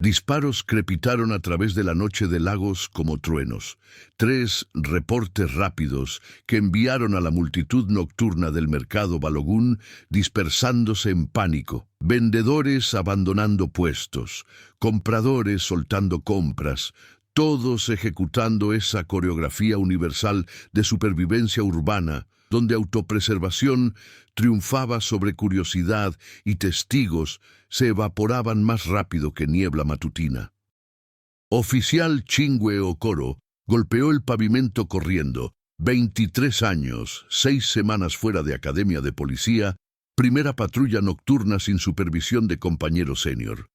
Disparos crepitaron a través de la noche de Lagos como truenos. 3 reportes rápidos que enviaron a la multitud nocturna del mercado Balogun dispersándose en pánico. Vendedores abandonando puestos, compradores soltando compras, todos ejecutando esa coreografía universal de supervivencia urbana, donde autopreservación triunfaba sobre curiosidad y testigos se evaporaban más rápido que niebla matutina. Oficial Chingwe Okoro golpeó el pavimento corriendo, 23 años, 6 semanas fuera de academia de policía, primera patrulla nocturna sin supervisión de compañero senior.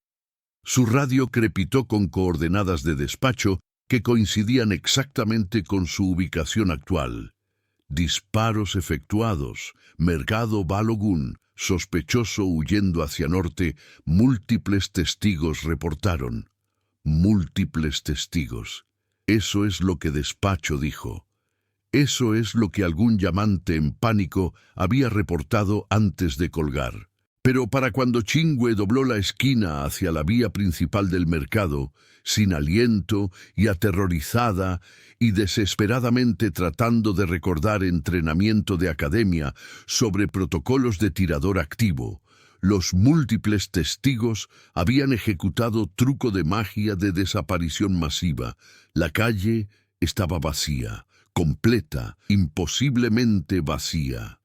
Su radio crepitó con coordenadas de despacho que coincidían exactamente con su ubicación actual. Disparos efectuados, mercado Balogun, sospechoso huyendo hacia norte, múltiples testigos reportaron. Múltiples testigos. Eso es lo que despacho dijo. Eso es lo que algún llamante en pánico había reportado antes de colgar. Pero para cuando Chingwe dobló la esquina hacia la vía principal del mercado, sin aliento y aterrorizada y desesperadamente tratando de recordar entrenamiento de academia sobre protocolos de tirador activo, los múltiples testigos habían ejecutado truco de magia de desaparición masiva. La calle estaba vacía, completa, imposiblemente vacía.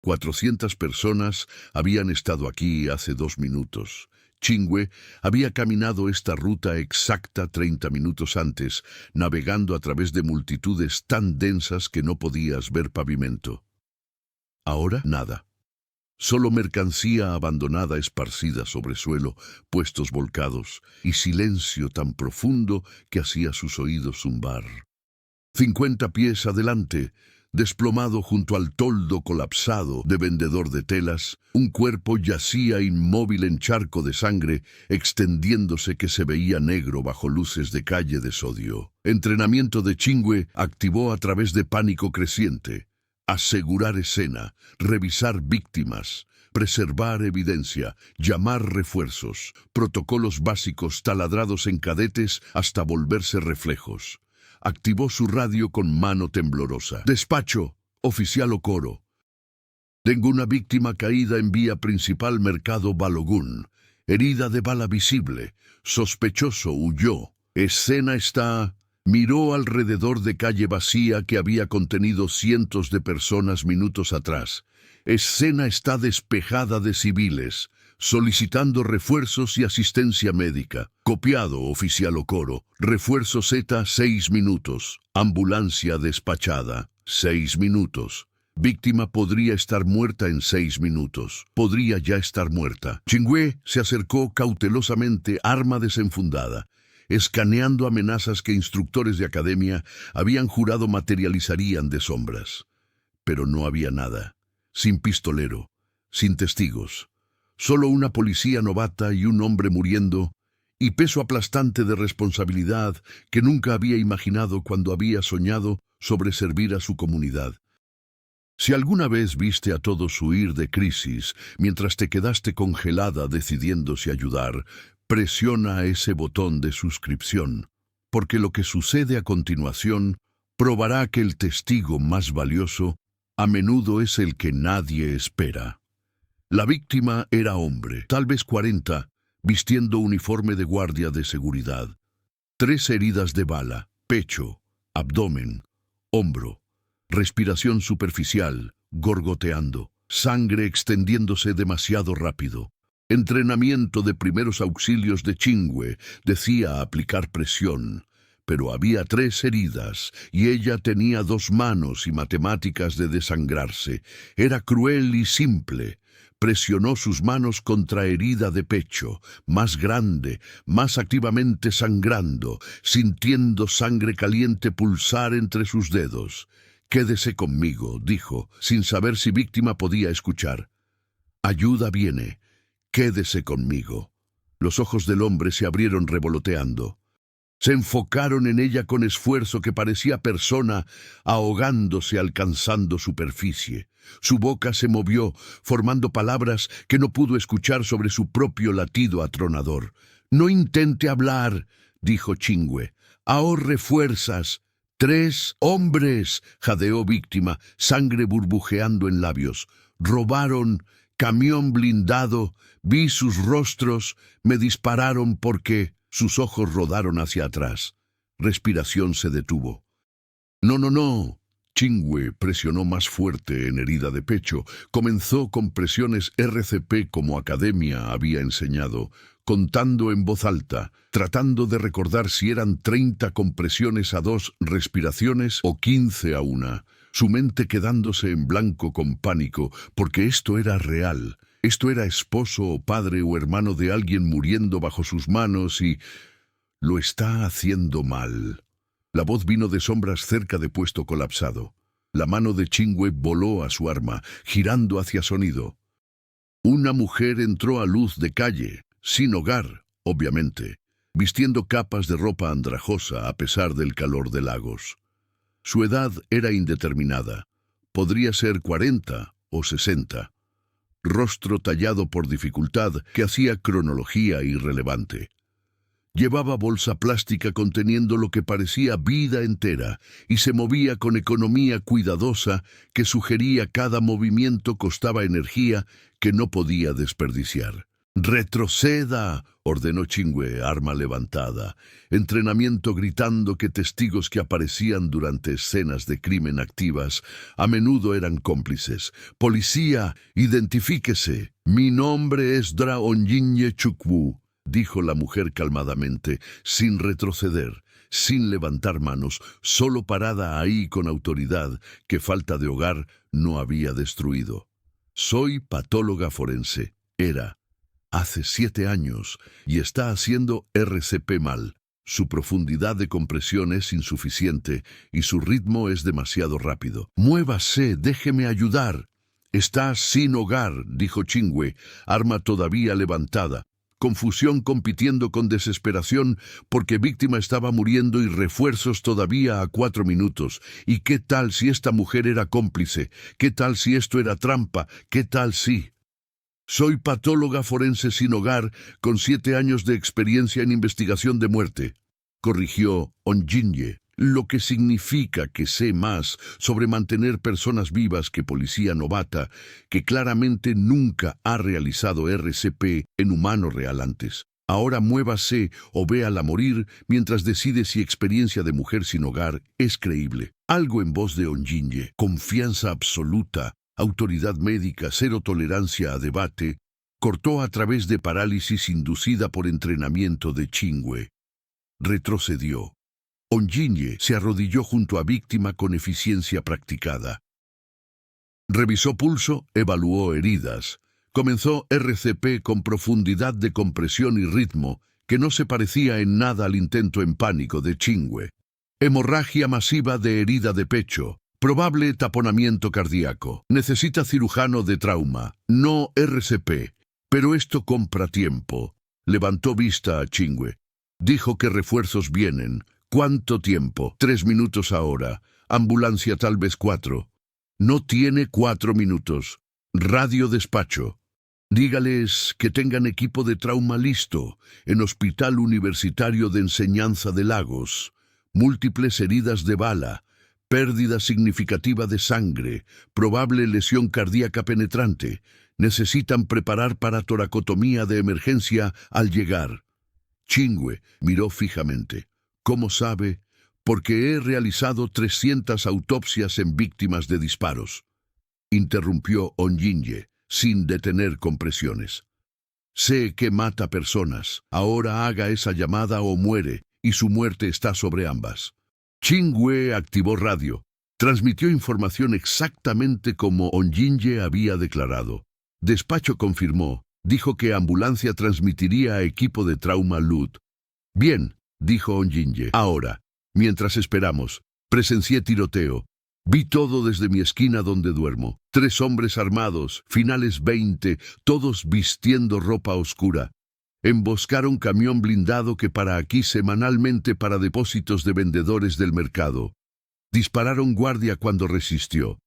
400 personas habían estado aquí hace 2 minutos. Chingwe había caminado esta ruta exacta 30 minutos antes, navegando a través de multitudes tan densas que no podías ver pavimento. Ahora nada. Solo mercancía abandonada esparcida sobre suelo, puestos volcados, y silencio tan profundo que hacía sus oídos zumbar. 50 pies adelante, desplomado junto al toldo colapsado de vendedor de telas, un cuerpo yacía inmóvil en charco de sangre, extendiéndose que se veía negro bajo luces de calle de sodio. Entrenamiento de Chingwe activó a través de pánico creciente. Asegurar escena, revisar víctimas, preservar evidencia, llamar refuerzos, protocolos básicos taladrados en cadetes hasta volverse reflejos. Activó su radio con mano temblorosa. Despacho, oficial Okoro. Tengo una víctima caída en vía principal mercado Balogun. Herida de bala visible. Sospechoso huyó. Escena está... Miró alrededor de calle vacía que había contenido cientos de personas minutos atrás. Escena está despejada de civiles, solicitando refuerzos y asistencia médica. Copiado, oficial Okoro. Refuerzo Z, 6 minutos. Ambulancia despachada, 6 minutos. Víctima podría estar muerta en 6 minutos. Podría ya estar muerta. Chingwe se acercó cautelosamente, arma desenfundada, escaneando amenazas que instructores de academia habían jurado materializarían de sombras. Pero no había nada. Sin pistolero, sin testigos. Solo una policía novata y un hombre muriendo, y peso aplastante de responsabilidad que nunca había imaginado cuando había soñado sobre servir a su comunidad. Si alguna vez viste a todos huir de crisis mientras te quedaste congelada decidiendo si ayudar, presiona ese botón de suscripción, porque lo que sucede a continuación probará que el testigo más valioso a menudo es el que nadie espera. La víctima era hombre, tal vez 40, vistiendo uniforme de guardia de seguridad. 3 heridas de bala, pecho, abdomen, hombro, respiración superficial, gorgoteando, sangre extendiéndose demasiado rápido. Entrenamiento de primeros auxilios de Chingwe decía aplicar presión, pero había 3 heridas y ella tenía 2 manos y matemáticas de desangrarse. Era cruel y simple. Presionó sus manos contra herida de pecho, más grande, más activamente sangrando, sintiendo sangre caliente pulsar entre sus dedos. «Quédese conmigo», dijo, sin saber si víctima podía escuchar. «Ayuda viene. Quédese conmigo». Los ojos del hombre se abrieron revoloteando. Se enfocaron en ella con esfuerzo que parecía persona ahogándose alcanzando superficie. Su boca se movió, formando palabras que no pudo escuchar sobre su propio latido atronador. No intente hablar, dijo Chingwe. Ahorre fuerzas. 3 hombres, jadeó Víctima, sangre burbujeando en labios. Robaron, camión blindado, vi sus rostros, me dispararon porque... Sus ojos rodaron hacia atrás. Respiración se detuvo. No, no, no. Chingwe presionó más fuerte en herida de pecho. Comenzó con presiones RCP como Academia había enseñado, contando en voz alta, tratando de recordar si eran 30 compresiones a 2 respiraciones o 15 a 1. Su mente quedándose en blanco con pánico, porque esto era real. Esto era esposo o padre o hermano de alguien muriendo bajo sus manos y... Lo está haciendo mal. La voz vino de sombras cerca de puesto colapsado. La mano de Chingwe voló a su arma, girando hacia sonido. Una mujer entró a luz de calle, sin hogar, obviamente, vistiendo capas de ropa andrajosa a pesar del calor de Lagos. Su edad era indeterminada. Podría ser 40 o 60. Rostro tallado por dificultad que hacía cronología irrelevante. Llevaba bolsa plástica conteniendo lo que parecía vida entera y se movía con economía cuidadosa que sugería cada movimiento costaba energía que no podía desperdiciar. «¡Retroceda!», ordenó Chingwe, arma levantada. Entrenamiento gritando que testigos que aparecían durante escenas de crimen activas a menudo eran cómplices. «¡Policía, identifíquese! Mi nombre es Dra Onyinye Chukwu», dijo la mujer calmadamente, sin retroceder, sin levantar manos, solo parada ahí con autoridad que falta de hogar no había destruido. «Soy patóloga forense. Era. Hace 7 años y está haciendo RCP mal. Su profundidad de compresión es insuficiente y su ritmo es demasiado rápido. Muévase, déjeme ayudar». «Está sin hogar», dijo Chingwe, arma todavía levantada. Confusión compitiendo con desesperación porque Víctima estaba muriendo y refuerzos todavía a 4 minutos. ¿Y qué tal si esta mujer era cómplice? ¿Qué tal si esto era trampa? ¿Qué tal si...? «Soy patóloga forense sin hogar, con 7 años de experiencia en investigación de muerte», corrigió Onyinye, lo que significa que sé más sobre mantener personas vivas que policía novata, que claramente nunca ha realizado RCP en humano real antes. Ahora muévase o véala morir mientras decide si experiencia de mujer sin hogar es creíble. Algo en voz de Onyinye, confianza absoluta, autoridad médica, cero tolerancia a debate, cortó a través de parálisis inducida por entrenamiento de Chingwe. Retrocedió. Onyinye se arrodilló junto a Víctima con eficiencia practicada. Revisó pulso, evaluó heridas. Comenzó RCP con profundidad de compresión y ritmo que no se parecía en nada al intento en pánico de Chingwe. Hemorragia masiva de herida de pecho. Probable taponamiento cardíaco. Necesita cirujano de trauma. No RCP. Pero esto compra tiempo. Levantó vista a Chingwe. Dijo que refuerzos vienen. ¿Cuánto tiempo? 3 minutos ahora. Ambulancia tal vez 4. No tiene 4 minutos. Radio despacho. Dígales que tengan equipo de trauma listo en Hospital Universitario de Enseñanza de Lagos. Múltiples heridas de bala. Pérdida significativa de sangre, probable lesión cardíaca penetrante. Necesitan preparar para toracotomía de emergencia al llegar. Chingwe miró fijamente. ¿Cómo sabe? Porque he realizado 300 autopsias en víctimas de disparos. Interrumpió Onyinye, sin detener compresiones. Sé que mata personas. Ahora haga esa llamada o muere, y su muerte está sobre ambas. Chingwe activó radio. Transmitió información exactamente como Onyinye había declarado. Despacho confirmó. Dijo que ambulancia transmitiría a equipo de trauma LUT. Bien, dijo Onyinye. Ahora, mientras esperamos, presencié tiroteo. Vi todo desde mi esquina donde duermo. 3 hombres armados, finales 20, todos vistiendo ropa oscura. Emboscaron camión blindado que para aquí semanalmente para depósitos de vendedores del mercado. Dispararon guardia cuando resistió.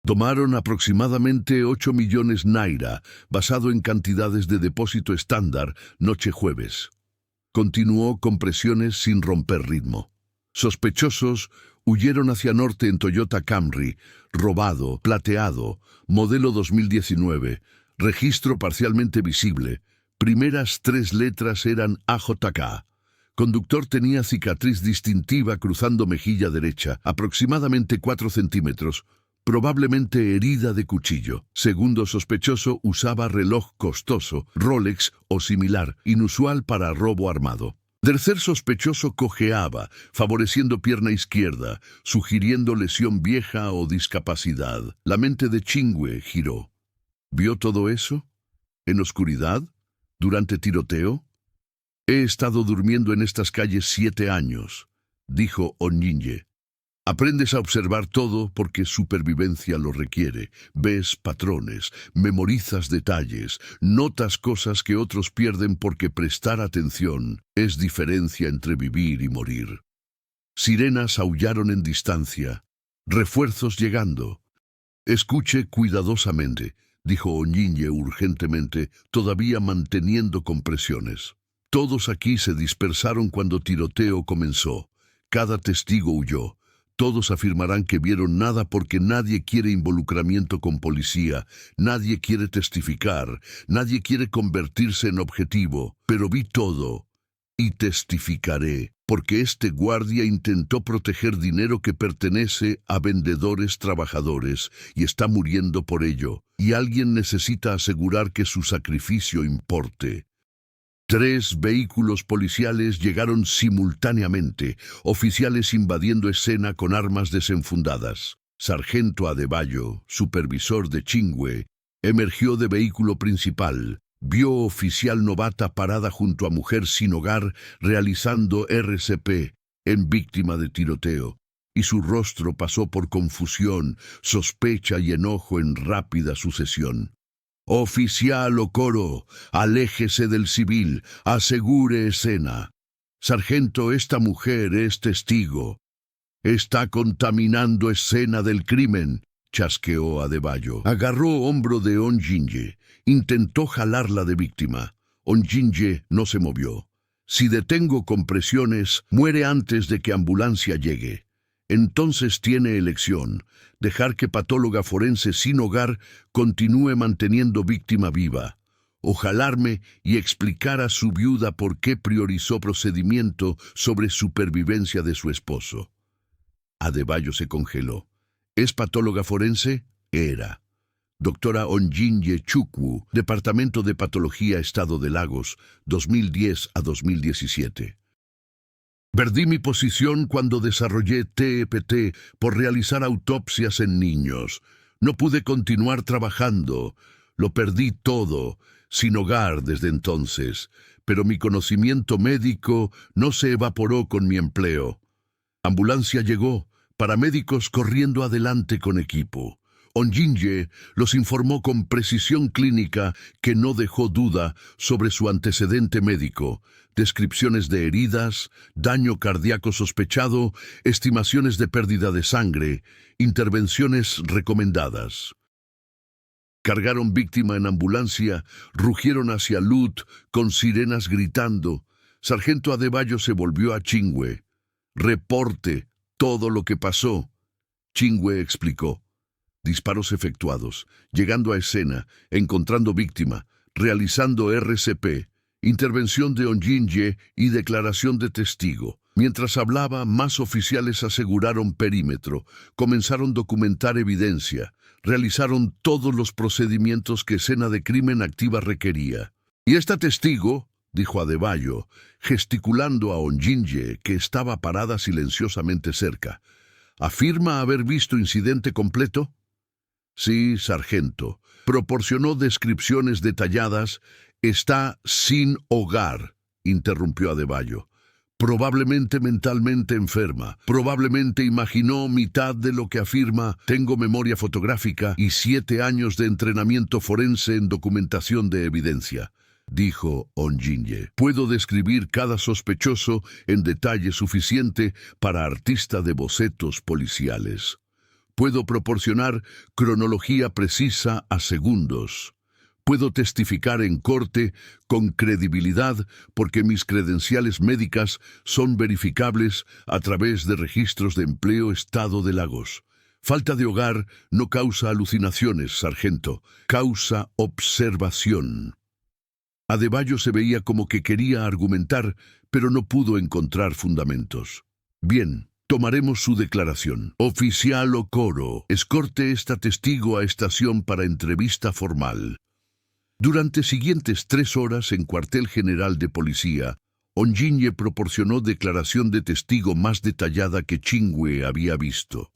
Tomaron aproximadamente 8 millones naira, basado en cantidades de depósito estándar, noche jueves. Continuó con presiones sin romper ritmo. Sospechosos huyeron hacia norte en Toyota Camry, robado, plateado, modelo 2019, registro parcialmente visible. Primeras 3 letras eran AJK. Conductor tenía cicatriz distintiva cruzando mejilla derecha, aproximadamente 4 centímetros, probablemente herida de cuchillo. Segundo sospechoso usaba reloj costoso, Rolex o similar, inusual para robo armado. Tercer sospechoso cojeaba, favoreciendo pierna izquierda, sugiriendo lesión vieja o discapacidad. La mente de Chingwe giró. ¿Vio todo eso? ¿En oscuridad? ¿Durante tiroteo? He estado durmiendo en estas calles 7 años, dijo Onyinye. Aprendes a observar todo porque supervivencia lo requiere. Ves patrones, memorizas detalles, notas cosas que otros pierden porque prestar atención es diferencia entre vivir y morir. Sirenas aullaron en distancia. Refuerzos llegando. Escuche cuidadosamente, dijo Onyinye urgentemente, todavía manteniendo compresiones. Todos aquí se dispersaron cuando tiroteo comenzó. Cada testigo huyó. Todos afirmarán que vieron nada porque nadie quiere involucramiento con policía, nadie quiere testificar, nadie quiere convertirse en objetivo, pero vi todo y testificaré, porque este guardia intentó proteger dinero que pertenece a vendedores trabajadores y está muriendo por ello, y alguien necesita asegurar que su sacrificio importe. 3 vehículos policiales llegaron simultáneamente, oficiales invadiendo escena con armas desenfundadas. Sargento Adebayo, supervisor de Chingwe, emergió de vehículo principal. Vio oficial novata parada junto a mujer sin hogar realizando RCP en víctima de tiroteo, y su rostro pasó por confusión, sospecha y enojo en rápida sucesión. Oficial Okoro, aléjese del civil, asegure escena. Sargento, esta mujer es testigo. Está contaminando escena del crimen, chasqueó Adebayo. Agarró hombro de Onyinye, intentó jalarla de víctima. Onyinye no se movió. Si detengo compresiones, muere antes de que ambulancia llegue. Entonces tiene elección, dejar que patóloga forense sin hogar continúe manteniendo víctima viva, o jalarme y explicar a su viuda por qué priorizó procedimiento sobre supervivencia de su esposo. Adebayo se congeló. ¿Es patóloga forense? Era. Doctora Onyinye Chukwu, Departamento de Patología, Estado de Lagos, 2010 a 2017. Perdí mi posición cuando desarrollé TEPT por realizar autopsias en niños. No pude continuar trabajando. Lo perdí todo, sin hogar desde entonces. Pero mi conocimiento médico no se evaporó con mi empleo. Ambulancia llegó, paramédicos corriendo adelante con equipo. Onyinye los informó con precisión clínica que no dejó duda sobre su antecedente médico, descripciones de heridas, daño cardíaco sospechado, estimaciones de pérdida de sangre, intervenciones recomendadas. Cargaron víctima en ambulancia, rugieron hacia Lut con sirenas gritando. Sargento Adebayo se volvió a Chingwe. Reporte todo lo que pasó. Chingwe explicó. Disparos efectuados, llegando a escena, encontrando víctima, realizando RCP, intervención de Onyinye y declaración de testigo. Mientras hablaba, más oficiales aseguraron perímetro, comenzaron a documentar evidencia, realizaron todos los procedimientos que escena de crimen activa requería. Y esta testigo, dijo Adebayo, gesticulando a Onyinye, que estaba parada silenciosamente cerca, ¿afirma haber visto incidente completo? Sí, sargento. Proporcionó descripciones detalladas. Está sin hogar, interrumpió Adebayo. Probablemente mentalmente enferma. Probablemente imaginó mitad de lo que afirma. Tengo memoria fotográfica y 7 años de entrenamiento forense en documentación de evidencia, dijo Onyinye. Puedo describir cada sospechoso en detalle suficiente para artista de bocetos policiales. Puedo proporcionar cronología precisa a segundos. Puedo testificar en corte con credibilidad porque mis credenciales médicas son verificables a través de registros de empleo Estado de Lagos. Falta de hogar no causa alucinaciones, sargento, causa observación. Adebayo se veía como que quería argumentar, pero no pudo encontrar fundamentos. Bien, tomaremos su declaración. Oficial Okoro, escorte esta testigo a estación para entrevista formal. Durante siguientes 3 horas en cuartel general de policía, Onyinye proporcionó declaración de testigo más detallada que Chingwe había visto.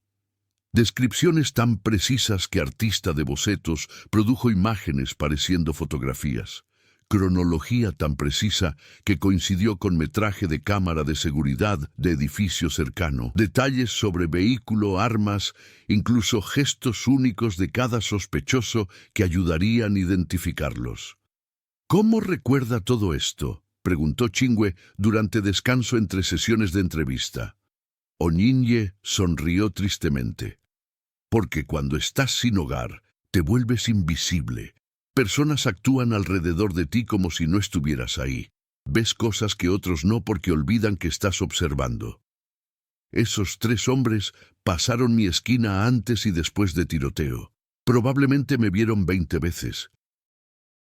Descripciones tan precisas que artista de bocetos produjo imágenes pareciendo fotografías. Cronología tan precisa que coincidió con metraje de cámara de seguridad de edificio cercano. Detalles sobre vehículo, armas, incluso gestos únicos de cada sospechoso que ayudarían a identificarlos. ¿Cómo recuerda todo esto?, preguntó Chingwe durante descanso entre sesiones de entrevista. Onyinye sonrió tristemente. Porque cuando estás sin hogar, te vuelves invisible. Personas actúan alrededor de ti como si no estuvieras ahí. Ves cosas que otros no porque olvidan que estás observando. Esos 3 hombres pasaron mi esquina antes y después de tiroteo. Probablemente me vieron 20 veces.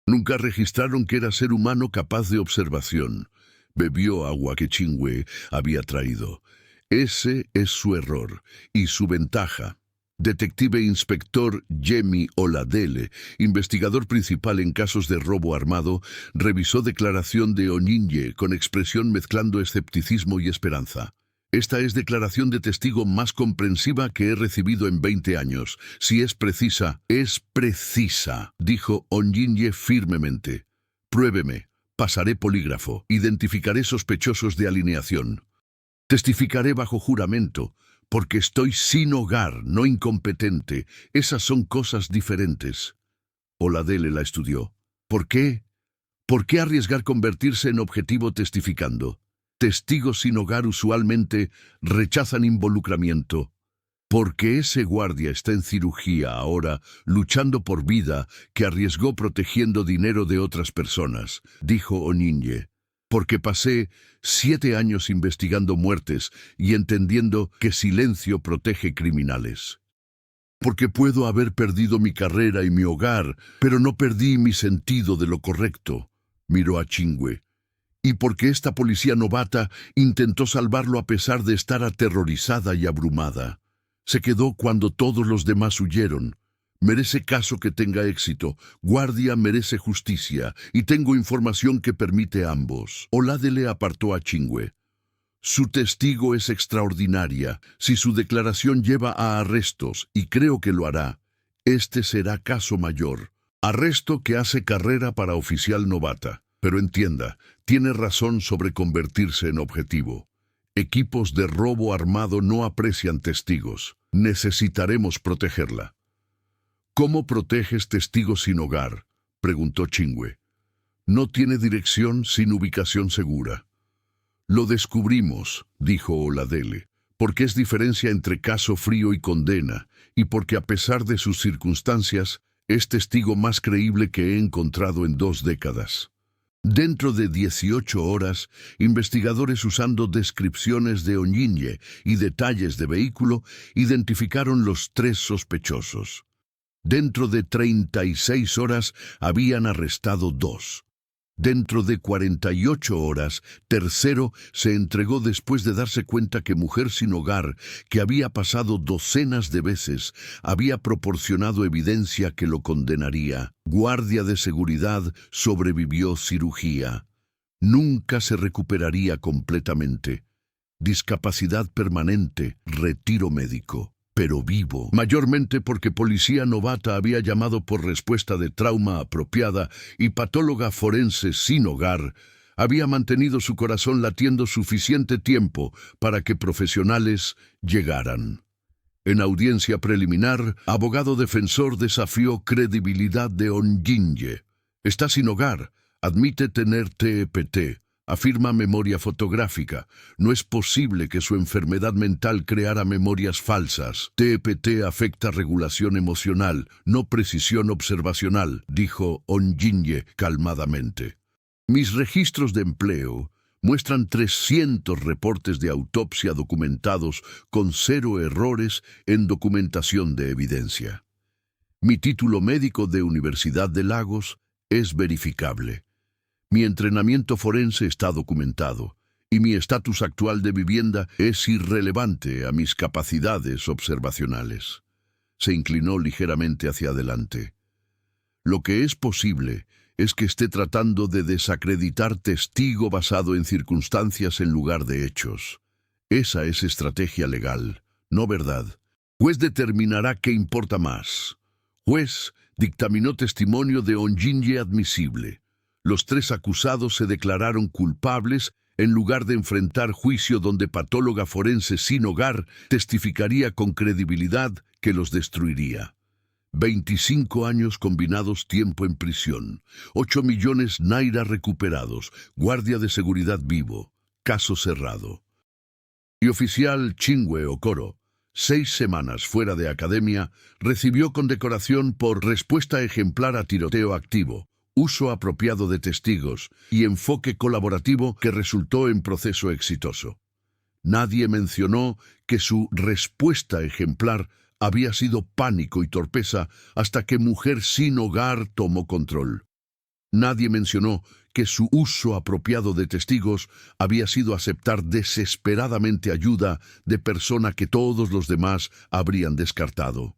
Nunca registraron que era ser humano capaz de observación. Bebió agua que Chingwe había traído. Ese es su error y su ventaja. Detective Inspector Yemi Oladele, investigador principal en casos de robo armado, revisó declaración de Onyinye con expresión mezclando escepticismo y esperanza. Esta es declaración de testigo más comprensiva que he recibido en 20 años. Si es precisa, dijo Onyinye firmemente. Pruébeme, pasaré polígrafo, identificaré sospechosos de alineación. Testificaré bajo juramento, porque estoy sin hogar, no incompetente. Esas son cosas diferentes. Oladele la estudió. ¿Por qué? ¿Por qué arriesgar convertirse en objetivo testificando? Testigos sin hogar usualmente rechazan involucramiento. Porque ese guardia está en cirugía ahora, luchando por vida, que arriesgó protegiendo dinero de otras personas, dijo Onyinye. Porque pasé 7 años investigando muertes y entendiendo que silencio protege criminales. Porque puedo haber perdido mi carrera y mi hogar, pero no perdí mi sentido de lo correcto, miró a Chingwe. Y porque esta policía novata intentó salvarlo a pesar de estar aterrorizada y abrumada. Se quedó cuando todos los demás huyeron. Merece caso que tenga éxito. Guardia merece justicia, y tengo información que permite a ambos. Oladele apartó a Chingwe. Su testigo es extraordinaria. Si su declaración lleva a arrestos, y creo que lo hará, este será caso mayor. Arresto que hace carrera para oficial novata. Pero entienda, tiene razón sobre convertirse en objetivo. Equipos de robo armado no aprecian testigos. Necesitaremos protegerla. ¿Cómo proteges testigos sin hogar?, preguntó Chingwe. No tiene dirección sin ubicación segura. Lo descubrimos, dijo Oladele, porque es diferencia entre caso frío y condena, y porque a pesar de sus circunstancias, es testigo más creíble que he encontrado en 2 décadas. Dentro de 18 horas, investigadores usando descripciones de Onyinye y detalles de vehículo identificaron los 3 sospechosos. Dentro de 36 horas habían arrestado 2. Dentro de 48 horas, tercero se entregó después de darse cuenta que mujer sin hogar, que había pasado docenas de veces, había proporcionado evidencia que lo condenaría. Guardia de seguridad sobrevivió cirugía. Nunca se recuperaría completamente. Discapacidad permanente, retiro médico. Pero vivo, mayormente porque policía novata había llamado por respuesta de trauma apropiada y patóloga forense sin hogar, había mantenido su corazón latiendo suficiente tiempo para que profesionales llegaran. En audiencia preliminar, abogado defensor desafió credibilidad de Onyinye. Está sin hogar, admite tener TEPT, Afirma memoria fotográfica. No es posible que su enfermedad mental creara memorias falsas. TEPT afecta regulación emocional, no precisión observacional, dijo Onjinye calmadamente. Mis registros de empleo muestran 300 reportes de autopsia documentados con 0 errores en documentación de evidencia. Mi título médico de Universidad de Lagos es verificable. Mi entrenamiento forense está documentado y mi estatus actual de vivienda es irrelevante a mis capacidades observacionales. Se inclinó ligeramente hacia adelante. Lo que es posible es que esté tratando de desacreditar testigo basado en circunstancias en lugar de hechos. Esa es estrategia legal, no verdad. Juez determinará qué importa más. Juez dictaminó testimonio de Onjinye admisible. Los 3 acusados se declararon culpables en lugar de enfrentar juicio donde patóloga forense sin hogar testificaría con credibilidad que los destruiría. 25 años combinados tiempo en prisión, 8 millones naira recuperados, guardia de seguridad vivo, caso cerrado. Y oficial Chingwe Okoro, 6 semanas fuera de academia, recibió condecoración por respuesta ejemplar a tiroteo activo, uso apropiado de testigos y enfoque colaborativo que resultó en proceso exitoso. Nadie mencionó que su respuesta ejemplar había sido pánico y torpeza hasta que Mujer sin Hogar tomó control. Nadie mencionó que su uso apropiado de testigos había sido aceptar desesperadamente ayuda de persona que todos los demás habrían descartado.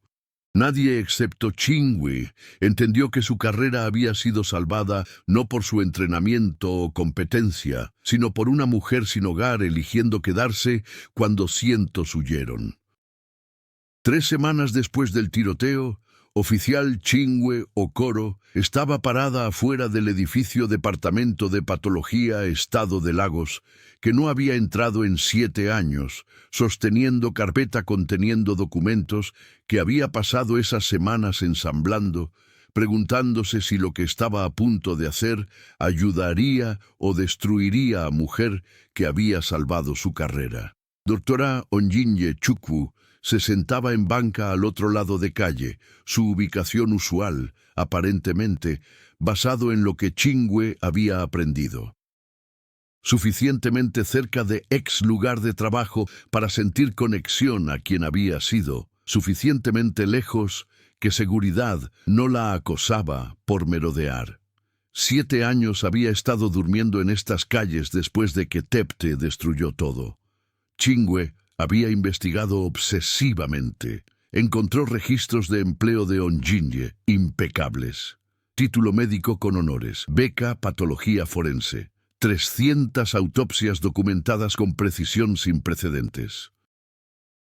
Nadie excepto Chingwe entendió que su carrera había sido salvada no por su entrenamiento o competencia, sino por una mujer sin hogar eligiendo quedarse cuando cientos huyeron. 3 semanas después del tiroteo, oficial Chingwe Okoro estaba parada afuera del edificio Departamento de Patología Estado de Lagos, que no había entrado en 7 años, sosteniendo carpeta conteniendo documentos que había pasado esas semanas ensamblando, preguntándose si lo que estaba a punto de hacer ayudaría o destruiría a Mujer que había salvado su carrera. Doctora Onjinye Chukwu se sentaba en banca al otro lado de calle, su ubicación usual, aparentemente, basado en lo que Chingwe había aprendido. Suficientemente cerca de ex lugar de trabajo para sentir conexión a quien había sido, suficientemente lejos que seguridad no la acosaba por merodear. 7 años había estado durmiendo en estas calles después de que Tepte destruyó todo. Chingwe había investigado obsesivamente. Encontró registros de empleo de Onjinye impecables. Título médico con honores. Beca Patología Forense. 300 autopsias documentadas con precisión sin precedentes.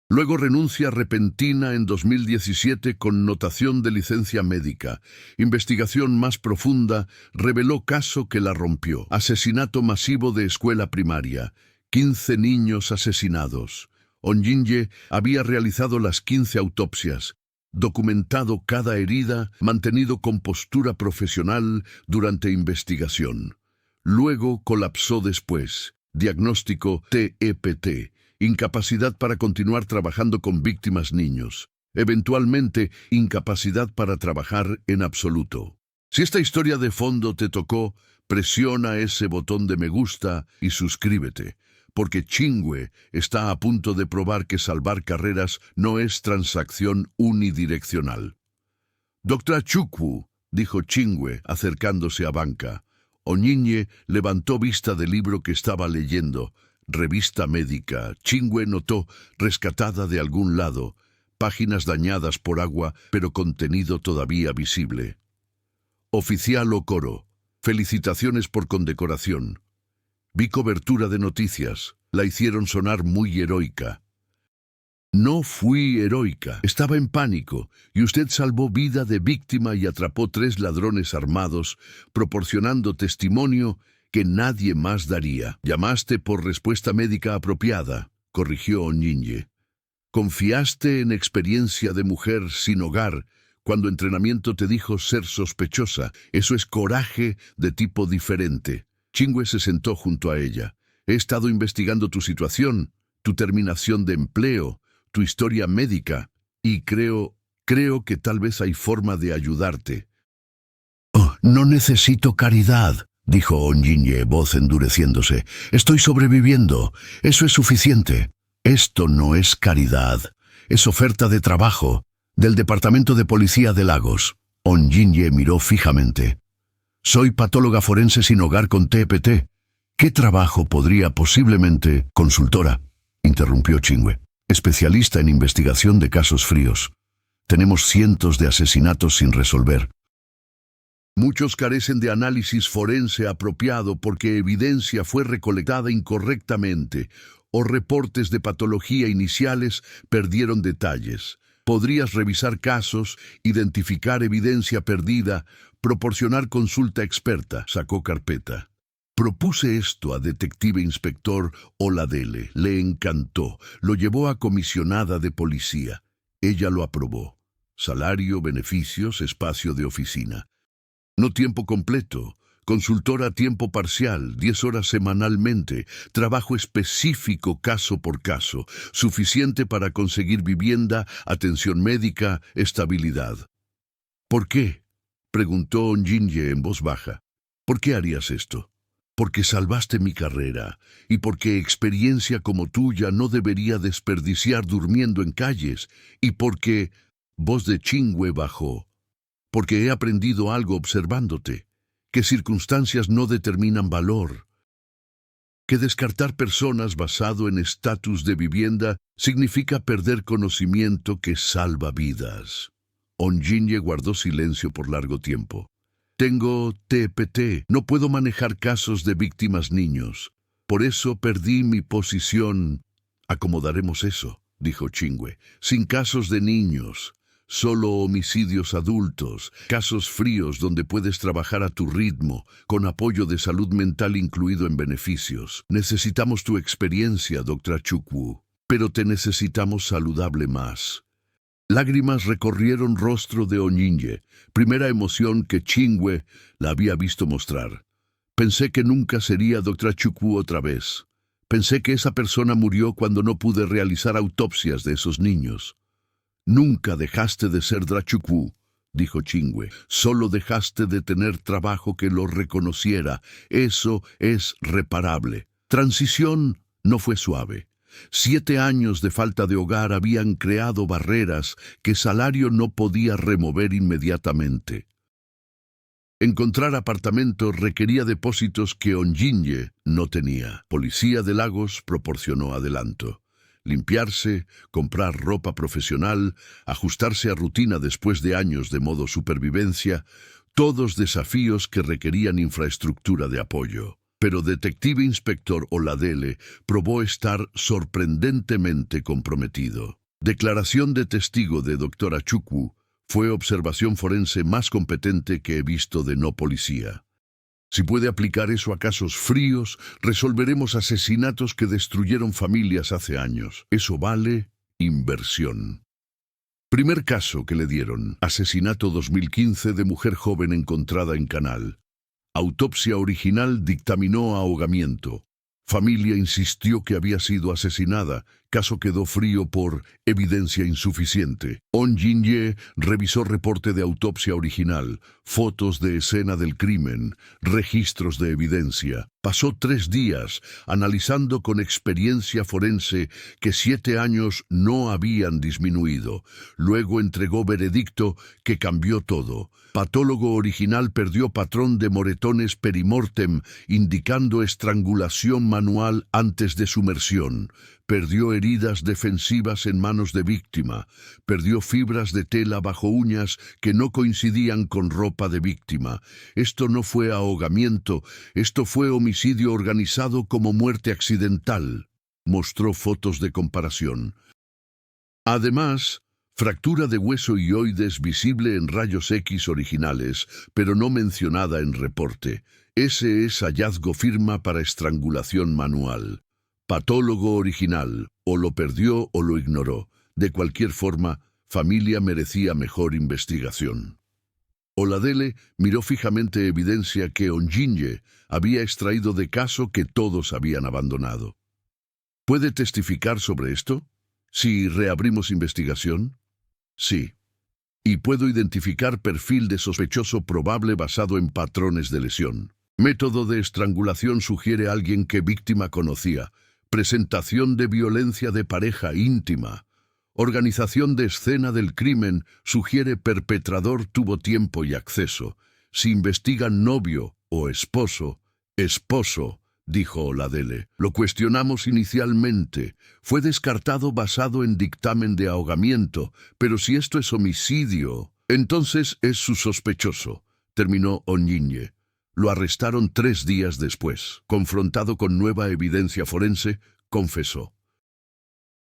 Luego renuncia repentina en 2017 con notación de licencia médica. Investigación más profunda reveló caso que la rompió. Asesinato masivo de escuela primaria. 15 niños asesinados. Onjinye había realizado las 15 autopsias, documentado cada herida, mantenido compostura profesional durante investigación. Luego colapsó después. Diagnóstico TEPT, incapacidad para continuar trabajando con víctimas niños. Eventualmente, incapacidad para trabajar en absoluto. Si esta historia de fondo te tocó, presiona ese botón de me gusta y suscríbete, porque Chingwe está a punto de probar que salvar carreras no es transacción unidireccional. Doctora Chukwu, dijo Chingwe acercándose a banca. Onjinye levantó vista del libro que estaba leyendo. Revista médica. Chingwe notó, rescatada de algún lado, páginas dañadas por agua, pero contenido todavía visible. Oficial Okoro, felicitaciones por condecoración. Vi cobertura de noticias. La hicieron sonar muy heroica. No fui heroica. Estaba en pánico, y usted salvó vida de víctima y atrapó 3 ladrones armados, proporcionando testimonio que nadie más daría. Llamaste por respuesta médica apropiada, corrigió Onjinye. Confiaste en experiencia de mujer sin hogar, cuando entrenamiento te dijo ser sospechosa. Eso es coraje de tipo diferente. Chingwe se sentó junto a ella. He estado investigando tu situación, tu terminación de empleo, tu historia médica, y creo que tal vez hay forma de ayudarte. Oh, no necesito caridad, dijo Onjinye, voz endureciéndose. Estoy sobreviviendo. Eso es suficiente. Esto no es caridad. Es oferta de trabajo. Del Departamento de Policía de Lagos. Onjinye miró fijamente. Soy patóloga forense sin hogar con TPT. ¿Qué trabajo podría posiblemente... Consultora, interrumpió Chingwe. Especialista en investigación de casos fríos. Tenemos cientos de asesinatos sin resolver. Muchos carecen de análisis forense apropiado porque evidencia fue recolectada incorrectamente o reportes de patología iniciales perdieron detalles. Podrías revisar casos, identificar evidencia perdida, proporcionar consulta experta. Sacó carpeta. Propuse esto a detective inspector Oladele. Le encantó. Lo llevó a comisionada de policía. Ella lo aprobó. Salario, beneficios, espacio de oficina. No tiempo completo, consultora a tiempo parcial, 10 horas semanalmente, trabajo específico caso por caso, suficiente para conseguir vivienda, atención médica, estabilidad. ¿Por qué?, preguntó Onjinye en voz baja. ¿Por qué harías esto? Porque salvaste mi carrera, y porque experiencia como tuya no debería desperdiciar durmiendo en calles, y porque... Voz de Chingwe bajó. Porque he aprendido algo observándote, que circunstancias no determinan valor, que descartar personas basado en estatus de vivienda significa perder conocimiento que salva vidas. Onjinye guardó silencio por largo tiempo. Tengo TPT, no puedo manejar casos de víctimas niños. Por eso perdí mi posición. Acomodaremos eso, dijo Chingwe, sin casos de niños. Solo homicidios adultos, casos fríos donde puedes trabajar a tu ritmo, con apoyo de salud mental incluido en beneficios. Necesitamos tu experiencia, Dr. Chukwu, pero te necesitamos saludable más. Lágrimas recorrieron rostro de Onjinye, primera emoción que Chingwe la había visto mostrar. Pensé que nunca sería Dr. Chukwu otra vez. Pensé que esa persona murió cuando no pude realizar autopsias de esos niños. Nunca dejaste de ser Drachukwu, dijo Chingwe. Solo dejaste de tener trabajo que lo reconociera. Eso es reparable. Transición no fue suave. 7 años de falta de hogar habían creado barreras que salario no podía remover inmediatamente. Encontrar apartamento requería depósitos que Onjinye no tenía. Policía de Lagos proporcionó adelanto. Limpiarse, comprar ropa profesional, ajustarse a rutina después de años de modo supervivencia, todos desafíos que requerían infraestructura de apoyo. Pero detective inspector Oladele probó estar sorprendentemente comprometido. Declaración de testigo de Dr. Chukwu fue observación forense más competente que he visto de no policía. Si puede aplicar eso a casos fríos, resolveremos asesinatos que destruyeron familias hace años. Eso vale inversión. Primer caso que le dieron. Asesinato 2015 de mujer joven encontrada en canal. Autopsia original dictaminó ahogamiento. Familia insistió que había sido asesinada. Caso quedó frío por evidencia insuficiente. Onjinye revisó reporte de autopsia original, fotos de escena del crimen, registros de evidencia. Pasó 3 días analizando con experiencia forense que 7 años no habían disminuido. Luego entregó veredicto que cambió todo. Patólogo original perdió patrón de moretones perimortem, indicando estrangulación manual antes de sumersión. Perdió heridas defensivas en manos de víctima. Perdió fibras de tela bajo uñas que no coincidían con ropa de víctima. Esto no fue ahogamiento, esto fue homicidio organizado como muerte accidental. Mostró fotos de comparación. Además, fractura de hueso hioides visible en rayos X originales, pero no mencionada en reporte. Ese es hallazgo firma para estrangulación manual. Patólogo original, o lo perdió o lo ignoró. De cualquier forma, familia merecía mejor investigación. Oladele miró fijamente evidencia que Onjinye había extraído de caso que todos habían abandonado. ¿Puede testificar sobre esto? ¿Si reabrimos investigación? Sí. Y puedo identificar perfil de sospechoso probable basado en patrones de lesión. Método de estrangulación sugiere a alguien que víctima conocía. Presentación de violencia de pareja íntima. Organización de escena del crimen sugiere perpetrador tuvo tiempo y acceso. Si investigan novio o esposo, dijo Oladele. Lo cuestionamos inicialmente. Fue descartado basado en dictamen de ahogamiento, pero si esto es homicidio, entonces es su sospechoso, terminó Onjinye. Lo arrestaron 3 días después. Confrontado con nueva evidencia forense, confesó.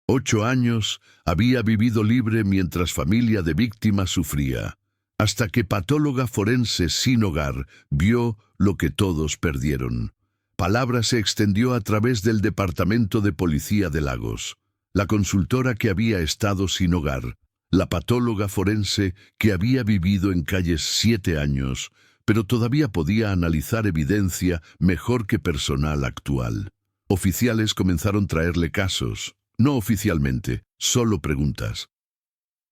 8 años había vivido libre mientras familia de víctima sufría, hasta que patóloga forense sin hogar vio lo que todos perdieron. Palabra se extendió a través del Departamento de Policía de Lagos. La consultora que había estado sin hogar, la patóloga forense que había vivido en calles 7 años, pero todavía podía analizar evidencia mejor que personal actual. Oficiales comenzaron a traerle casos. No oficialmente, solo preguntas.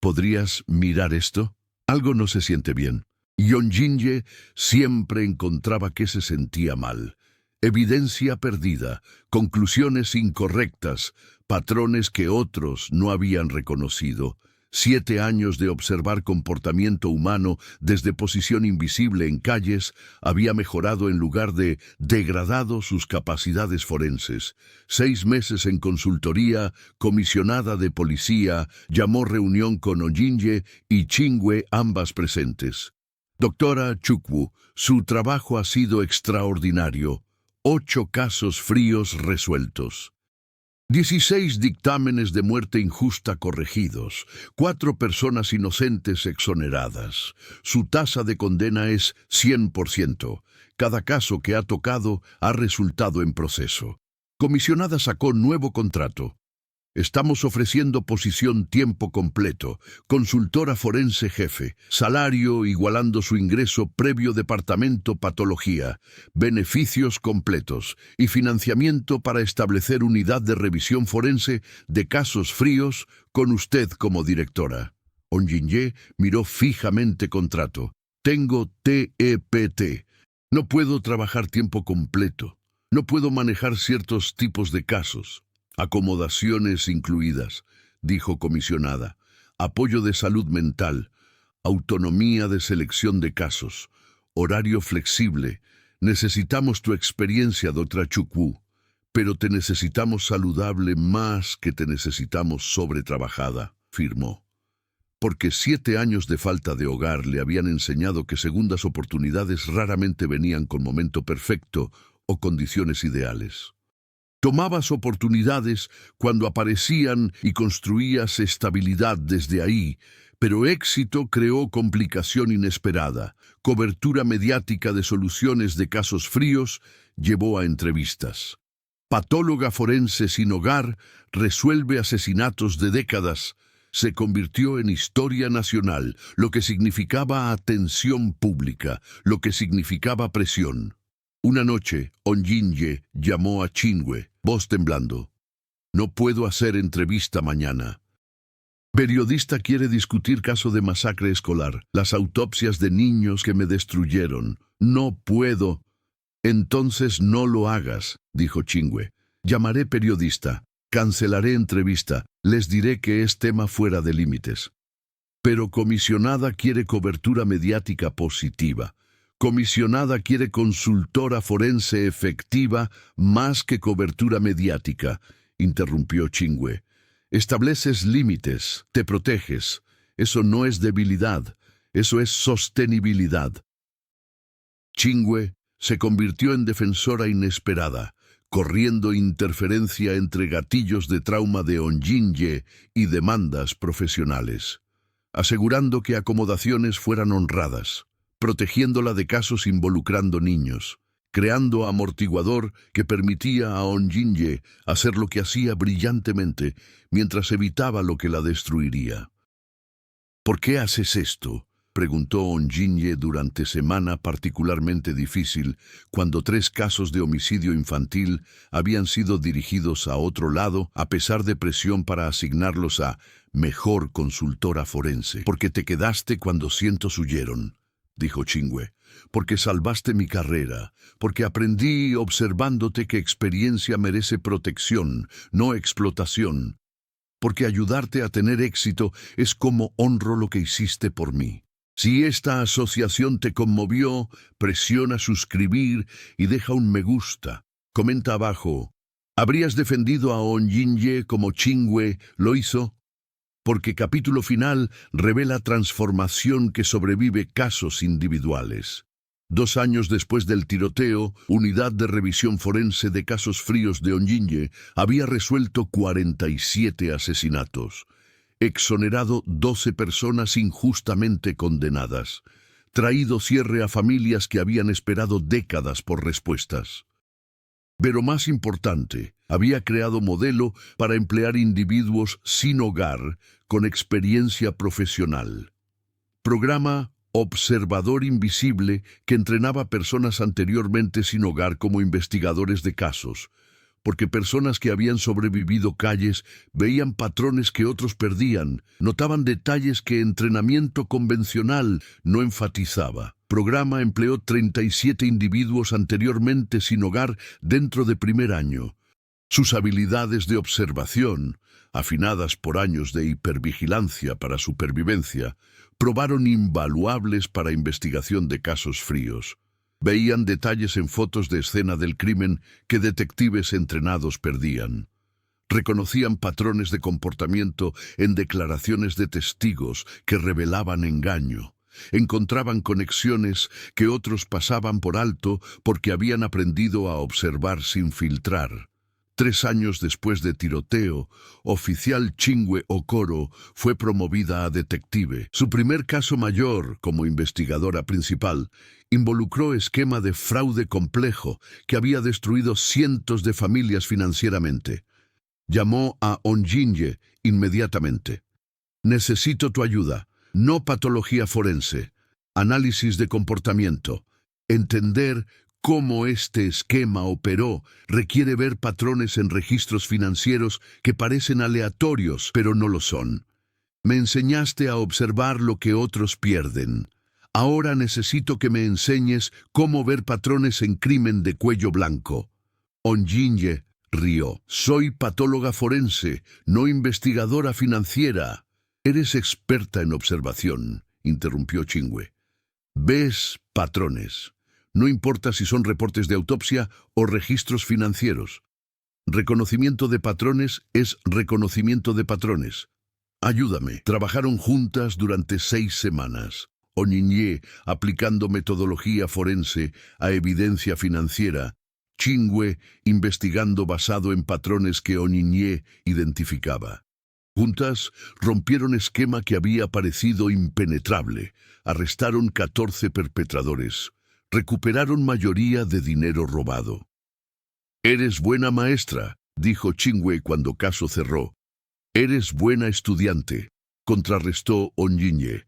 ¿Podrías mirar esto? Algo no se siente bien. Onjinye siempre encontraba que se sentía mal. Evidencia perdida, conclusiones incorrectas, patrones que otros no habían reconocido. 7 años de observar comportamiento humano desde posición invisible en calles había mejorado en lugar de degradado sus capacidades forenses. 6 meses en consultoría, comisionada de policía, llamó reunión con Onjinye y Chingwe, ambas presentes. Doctora Chukwu, su trabajo ha sido extraordinario. 8 casos fríos resueltos. 16 dictámenes de muerte injusta corregidos, 4 personas inocentes exoneradas. Su tasa de condena es 100%. Cada caso que ha tocado ha resultado en proceso. Comisionada sacó nuevo contrato. Estamos ofreciendo posición tiempo completo, consultora forense jefe, salario igualando su ingreso previo departamento patología, beneficios completos y financiamiento para establecer unidad de revisión forense de casos fríos con usted como directora. Onjinye miró fijamente contrato. Tengo TEPT. No puedo trabajar tiempo completo. No puedo manejar ciertos tipos de casos. Acomodaciones incluidas, dijo comisionada. Apoyo de salud mental, autonomía de selección de casos, horario flexible. Necesitamos tu experiencia, doctora Chukwu, pero te necesitamos saludable más que te necesitamos sobretrabajada, firmó. Porque 7 años de falta de hogar le habían enseñado que segundas oportunidades raramente venían con momento perfecto o condiciones ideales. Tomabas oportunidades cuando aparecían y construías estabilidad desde ahí, pero éxito creó complicación inesperada. Cobertura mediática de soluciones de casos fríos llevó a entrevistas. Patóloga forense sin hogar resuelve asesinatos de décadas. Se convirtió en historia nacional, lo que significaba atención pública, lo que significaba presión. Una noche, Onjinye llamó a Chingwe, voz temblando. No puedo hacer entrevista mañana. Periodista quiere discutir caso de masacre escolar, las autopsias de niños que me destruyeron. No puedo. Entonces no lo hagas, dijo Chingwe. Llamaré periodista, cancelaré entrevista, les diré que es tema fuera de límites. Pero comisionada quiere cobertura mediática positiva. Comisionada quiere consultora forense efectiva más que cobertura mediática, interrumpió Chingwe. Estableces límites, te proteges. Eso no es debilidad, eso es sostenibilidad. Chingwe se convirtió en defensora inesperada, corriendo interferencia entre gatillos de trauma de Onjinye y demandas profesionales, asegurando que acomodaciones fueran honradas, protegiéndola de casos involucrando niños, creando amortiguador que permitía a Onjinye hacer lo que hacía brillantemente mientras evitaba lo que la destruiría. ¿Por qué haces esto? preguntó Onjinye durante semana particularmente difícil, cuando 3 casos de homicidio infantil habían sido dirigidos a otro lado, a pesar de presión para asignarlos a mejor consultora forense. «Porque te quedaste cuando cientos huyeron», dijo Chingwe. «Porque salvaste mi carrera, porque aprendí observándote que experiencia merece protección, no explotación. Porque ayudarte a tener éxito es como honro lo que hiciste por mí. Si esta asociación te conmovió, presiona suscribir y deja un me gusta. Comenta abajo, ¿habrías defendido a Onjinye como Chingwe lo hizo? Porque capítulo final revela transformación que sobrevive casos individuales. 2 años después del tiroteo, Unidad de Revisión Forense de Casos Fríos de Onjinye había resuelto 47 asesinatos, exonerado 12 personas injustamente condenadas, traído cierre a familias que habían esperado décadas por respuestas. Pero más importante, había creado modelo para emplear individuos sin hogar con experiencia profesional. Programa Observador Invisible, que entrenaba personas anteriormente sin hogar como investigadores de casos, porque personas que habían sobrevivido calles veían patrones que otros perdían, notaban detalles que entrenamiento convencional no enfatizaba. Programa empleó 37 individuos anteriormente sin hogar dentro de primer año. Sus habilidades de observación, afinadas por años de hipervigilancia para supervivencia, probaron invaluables para investigación de casos fríos. Veían detalles en fotos de escena del crimen que detectives entrenados perdían. Reconocían patrones de comportamiento en declaraciones de testigos que revelaban engaño. Encontraban conexiones que otros pasaban por alto porque habían aprendido a observar sin filtrar. 3 años después de tiroteo, oficial Chingwe Okoro fue promovida a detective. Su primer caso mayor, como investigadora principal, involucró esquema de fraude complejo que había destruido cientos de familias financieramente. Llamó a Onjinye inmediatamente. «Necesito tu ayuda. No patología forense. Análisis de comportamiento. Entender cómo este esquema operó requiere ver patrones en registros financieros que parecen aleatorios, pero no lo son. Me enseñaste a observar lo que otros pierden. Ahora necesito que me enseñes cómo ver patrones en crimen de cuello blanco». Onjinye rió. «Soy patóloga forense, no investigadora financiera». «Eres experta en observación», interrumpió Chingwe. «Ves patrones. No importa si son reportes de autopsia o registros financieros. Reconocimiento de patrones es reconocimiento de patrones. Ayúdame». Trabajaron juntas durante 6 semanas. Onjinye aplicando metodología forense a evidencia financiera. Chingwe investigando basado en patrones que Onjinye identificaba. Juntas rompieron esquema que había parecido impenetrable. Arrestaron 14 perpetradores. Recuperaron mayoría de dinero robado. «Eres buena maestra», dijo Chingwe cuando caso cerró. «Eres buena estudiante», contrarrestó Onjinye.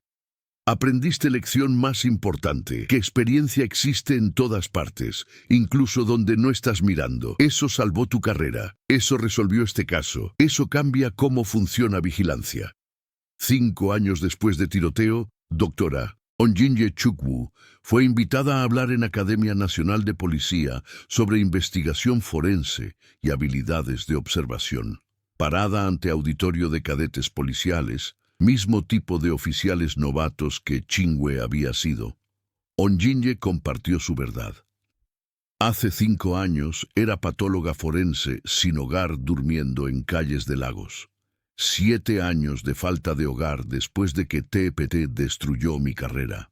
«Aprendiste lección más importante, que experiencia existe en todas partes, incluso donde no estás mirando. Eso salvó tu carrera, eso resolvió este caso, eso cambia cómo funciona vigilancia». 5 años después de tiroteo, doctora Onjinye Chukwu fue invitada a hablar en Academia Nacional de Policía sobre investigación forense y habilidades de observación. Parada ante auditorio de cadetes policiales, mismo tipo de oficiales novatos que Chingwe había sido, Onjinye compartió su verdad. Hace 5 años era patóloga forense sin hogar durmiendo en calles de Lagos. 7 años de falta de hogar después de que TPT destruyó mi carrera.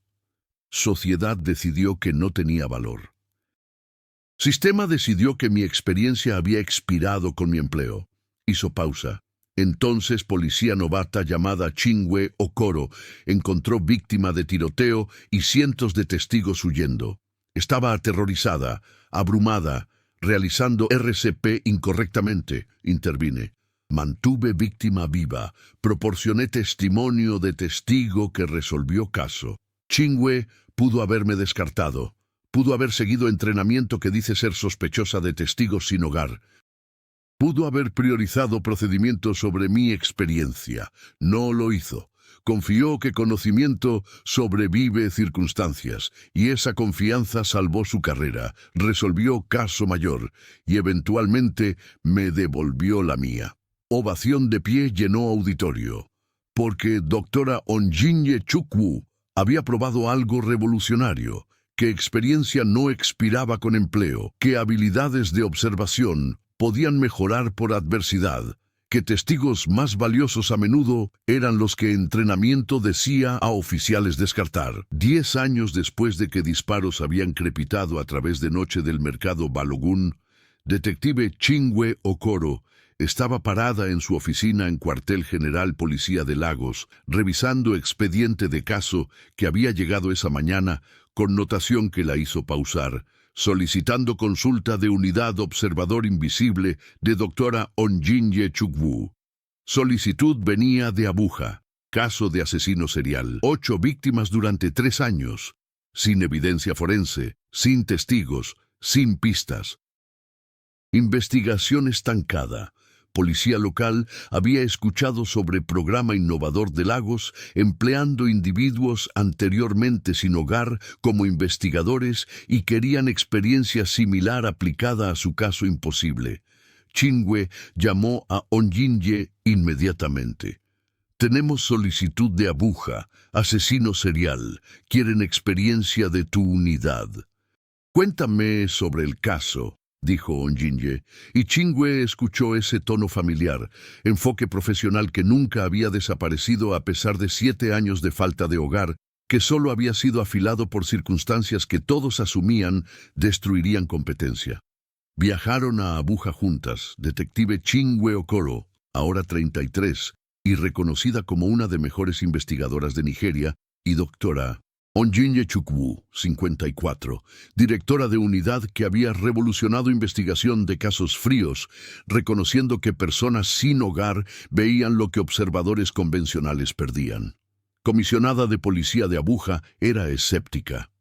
Sociedad decidió que no tenía valor. Sistema decidió que mi experiencia había expirado con mi empleo. Hizo pausa. Entonces policía novata llamada Chingwe Okoro encontró víctima de tiroteo y cientos de testigos huyendo. Estaba aterrorizada, abrumada, realizando RCP incorrectamente. Intervine. Mantuve víctima viva, proporcioné testimonio de testigo que resolvió caso. Chingwe pudo haberme descartado. Pudo haber seguido entrenamiento que dice ser sospechosa de testigos sin hogar. Pudo haber priorizado procedimientos sobre mi experiencia. No lo hizo. Confió que conocimiento sobrevive circunstancias, y esa confianza salvó su carrera, resolvió caso mayor, y eventualmente me devolvió la mía. Ovación de pie llenó auditorio, porque doctora Onjinye Chukwu había probado algo revolucionario, que experiencia no expiraba con empleo, que habilidades de observación podían mejorar por adversidad, que testigos más valiosos a menudo eran los que entrenamiento decía a oficiales descartar. 10 años después de que disparos habían crepitado a través de noche del mercado Balogun, detective Chingwe Okoro estaba parada en su oficina en Cuartel General Policía de Lagos, revisando expediente de caso que había llegado esa mañana con notación que la hizo pausar, solicitando consulta de unidad observador invisible de doctora Onjinye Chukwu. Solicitud venía de Abuja, caso de asesino serial. 8 víctimas durante 3 años, sin evidencia forense, sin testigos, sin pistas. Investigación estancada. Policía local había escuchado sobre programa innovador de Lagos, empleando individuos anteriormente sin hogar como investigadores y querían experiencia similar aplicada a su caso imposible. Chingwe llamó a Onjinye inmediatamente. Tenemos solicitud de Abuja, asesino serial. Quieren experiencia de tu unidad. Cuéntame sobre el caso, dijo Onjinye, y Chingwe escuchó ese tono familiar, enfoque profesional que nunca había desaparecido a pesar de 7 años de falta de hogar, que solo había sido afilado por circunstancias que todos asumían destruirían competencia. Viajaron a Abuja juntas, detective Chingwe Okoro, ahora 33, y reconocida como una de mejores investigadoras de Nigeria, y doctora Onjinye Chukwu, 54, directora de unidad que había revolucionado investigación de casos fríos, reconociendo que personas sin hogar veían lo que observadores convencionales perdían. Comisionada de policía de Abuja era escéptica.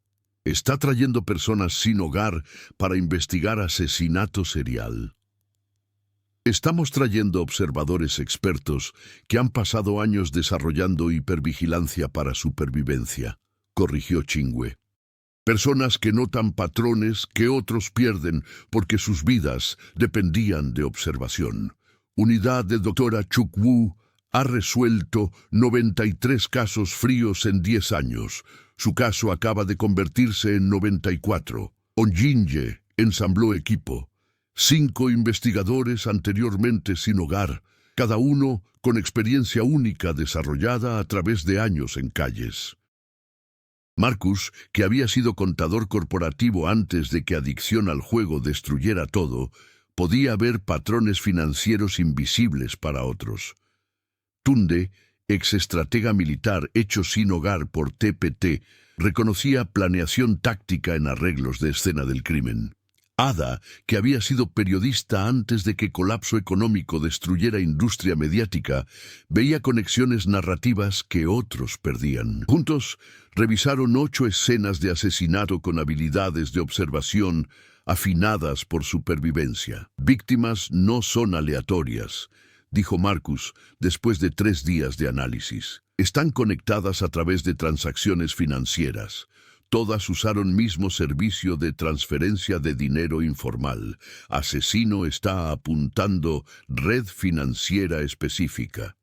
Está trayendo personas sin hogar para investigar asesinato serial. Estamos trayendo observadores expertos que han pasado años desarrollando hipervigilancia para supervivencia, corrigió Chingwe. Personas que notan patrones que otros pierden porque sus vidas dependían de observación. Unidad de doctora Chukwu ha resuelto 93 casos fríos en 10 años. Su caso acaba de convertirse en 94. Onjinye ensambló equipo. 5 investigadores anteriormente sin hogar, cada uno con experiencia única desarrollada a través de años en calles. Marcus, que había sido contador corporativo antes de que adicción al juego destruyera todo, podía ver patrones financieros invisibles para otros. Tunde, exestratega militar hecho sin hogar por TPT, reconocía planeación táctica en arreglos de escena del crimen. Ada, que había sido periodista antes de que colapso económico destruyera industria mediática, veía conexiones narrativas que otros perdían. Juntos, revisaron 8 escenas de asesinato con habilidades de observación afinadas por supervivencia. Víctimas no son aleatorias, dijo Marcus después de 3 días de análisis. Están conectadas a través de transacciones financieras. Todas usaron mismo servicio de transferencia de dinero informal. Asesino está apuntando red financiera específica.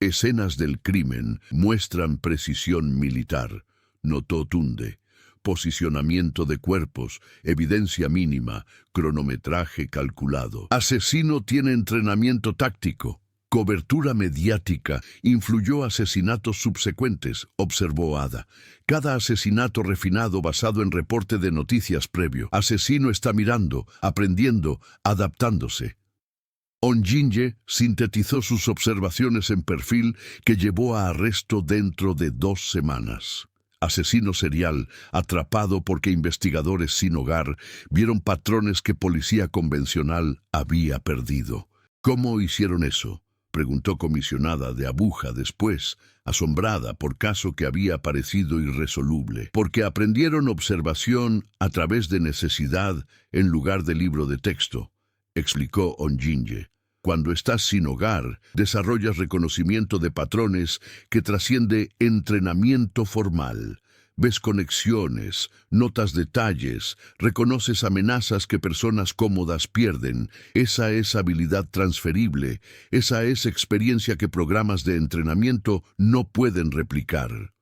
Escenas del crimen muestran precisión militar, notó Tunde. Posicionamiento de cuerpos, evidencia mínima, cronometraje calculado. Asesino tiene entrenamiento táctico. Cobertura mediática influyó asesinatos subsecuentes, observó Ada. Cada asesinato refinado basado en reporte de noticias previo. Asesino está mirando, aprendiendo, adaptándose. Onjinye sintetizó sus observaciones en perfil que llevó a arresto dentro de 2 semanas. Asesino serial, atrapado porque investigadores sin hogar vieron patrones que policía convencional había perdido. ¿Cómo hicieron eso? preguntó comisionada de Abuja después, asombrada por caso que había parecido irresoluble. Porque aprendieron observación a través de necesidad en lugar de libro de texto, explicó Onjinye. Cuando estás sin hogar, desarrollas reconocimiento de patrones que trasciende entrenamiento formal. Ves conexiones, notas detalles, reconoces amenazas que personas cómodas pierden. Esa es habilidad transferible, esa es experiencia que programas de entrenamiento no pueden replicar.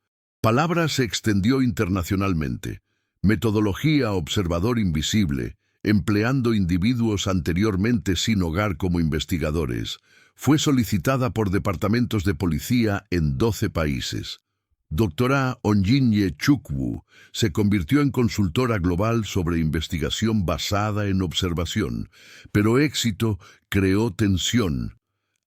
Palabra se extendió internacionalmente. Metodología observador invisible, empleando individuos anteriormente sin hogar como investigadores, fue solicitada por departamentos de policía en 12 países. Dra. Onjinye Chukwu se convirtió en consultora global sobre investigación basada en observación, pero éxito creó tensión.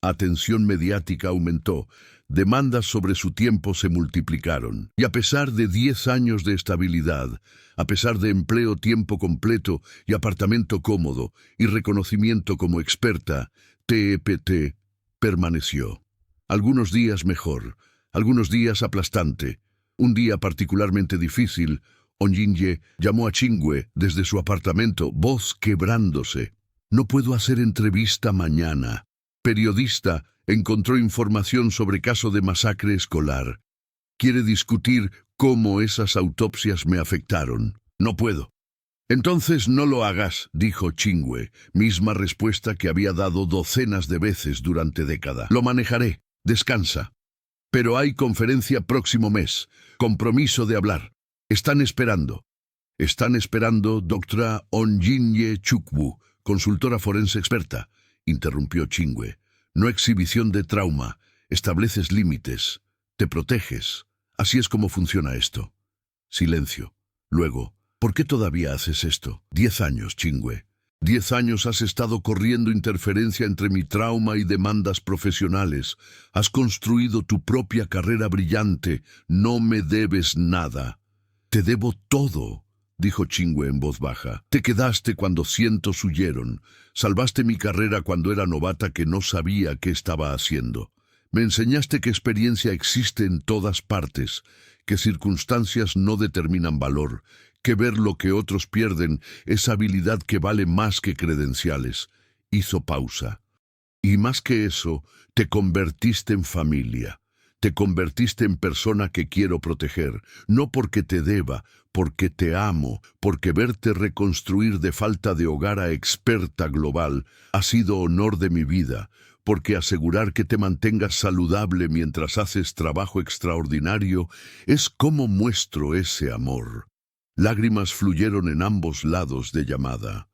Atención mediática aumentó, demandas sobre su tiempo se multiplicaron. Y a pesar de 10 años de estabilidad, a pesar de empleo tiempo completo y apartamento cómodo y reconocimiento como experta, TEPT permaneció. Algunos días mejor, algunos días aplastante. Un día particularmente difícil, Onjinye llamó a Chingwe desde su apartamento, voz quebrándose. No puedo hacer entrevista mañana. Periodista encontró información sobre caso de masacre escolar. Quiere discutir cómo esas autopsias me afectaron. No puedo. Entonces no lo hagas, dijo Chingwe, misma respuesta que había dado docenas de veces durante décadas. Lo manejaré. Descansa. Pero hay conferencia próximo mes. Compromiso de hablar. Están esperando. Están esperando, Dra. Onjinye Chukwu, consultora forense experta, interrumpió Chingwe. No exhibición de trauma. Estableces límites. Te proteges. Así es como funciona esto. Silencio. Luego, ¿por qué todavía haces esto? 10 años, Chingwe. 10 años has estado corriendo interferencia entre mi trauma y demandas profesionales. Has construido tu propia carrera brillante. No me debes nada. Te debo todo, dijo Chingwe en voz baja. Te quedaste cuando cientos huyeron. Salvaste mi carrera cuando era novata que no sabía qué estaba haciendo. Me enseñaste que experiencia existe en todas partes, que circunstancias no determinan valor, que ver lo que otros pierden es habilidad que vale más que credenciales. Hizo pausa. Y más que eso, te convertiste en familia. Te convertiste en persona que quiero proteger, no porque te deba, porque te amo, porque verte reconstruir de falta de hogar a experta global ha sido honor de mi vida, porque asegurar que te mantengas saludable mientras haces trabajo extraordinario es como muestro ese amor. Lágrimas fluyeron en ambos lados de llamada.